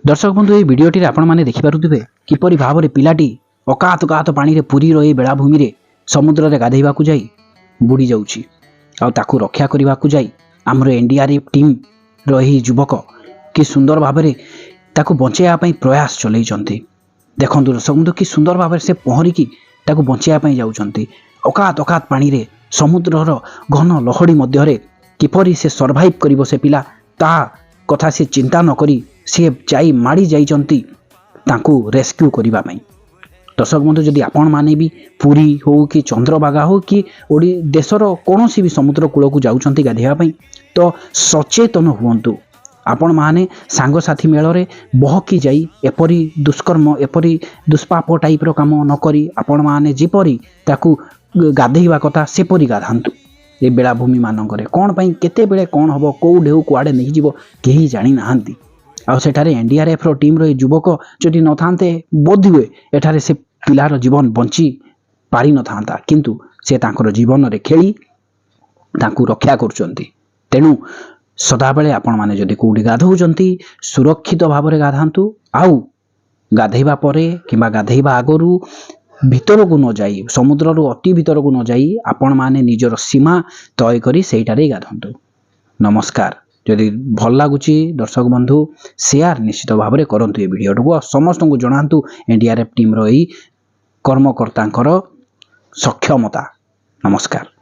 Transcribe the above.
दर्शक बंधु ये भिडियोटी आपण मैंने देखिपे किपरि भाव में पिलाटी अकात कात पानी पुरी रही बेलाभूमि रे समुद्र रे गाधेवा जाई बुड़ी जाउची आ ताकू रक्षा करने को जाई आमर एनडीआरएफ टीम रही युवक कि सुंदर भाव में ताकू बचाई प्रयास चलई देखो दर्शक बंधु कि सुंदर भाव से पहरिकी ताकू बचाई जाउचंती अकात अकात पानी रे समुद्रर घन लहड़ी मध्य किपरि से सर्वाइव करिवो से पिला ता कथा से चिंता न करी सी जाई माड़ी जाइचंती तांकू रेस्क्यू करिबा पई। दर्शक बंधु जदि आपण माने भी पुरी हो कि चंद्रभागा हो कि ओडी देशर कोनोसी भी समुद्र कूल को जाउचंती गाधेवा पई तो सचेतन हुअंतु। आपण माने सांग साथी मेल रे बहकी जाई एपरी दुष्कर्म एपरी दुष्पाप टाइप रो काम न करी आपण माने जेपरी ताकू गाधेवा कथा सेपरी गाधांतु। ए बेलाभूमि मानकरे कौन पाई केते बेले कौन हबो को ढेउ कुआडे नहीं जीवो केही जानी नाहंती। आ सेठारे एनडीआरएफ रो टीम रो युवक जदि न थांते बोध हुए एठारे से पिलार जीवन बंची पारि न थांता किंतु से तांकर जीवन रे खेली तांकू रक्षा करचंती। तेनु सदा बेले आपण माने जदि कोडी गाधौचंती सुरक्षित भाव रे गाधांतु। आउ गाधेबा परे किबा गाधेबा आगरु भीतर को न जाई समुद्र रो अति भीतर को न जाई आपण माने निजर सीमा तय करी सेटारे गाधंतु। नमस्कार। जदि भल लागुची दर्शक बंधु शेयर निश्चित भाव में करंतु ए वीडियो को समस्त को जणांतु एनडीआरएफ टीम रो कर्मकर्ता सक्षमता। नमस्कार।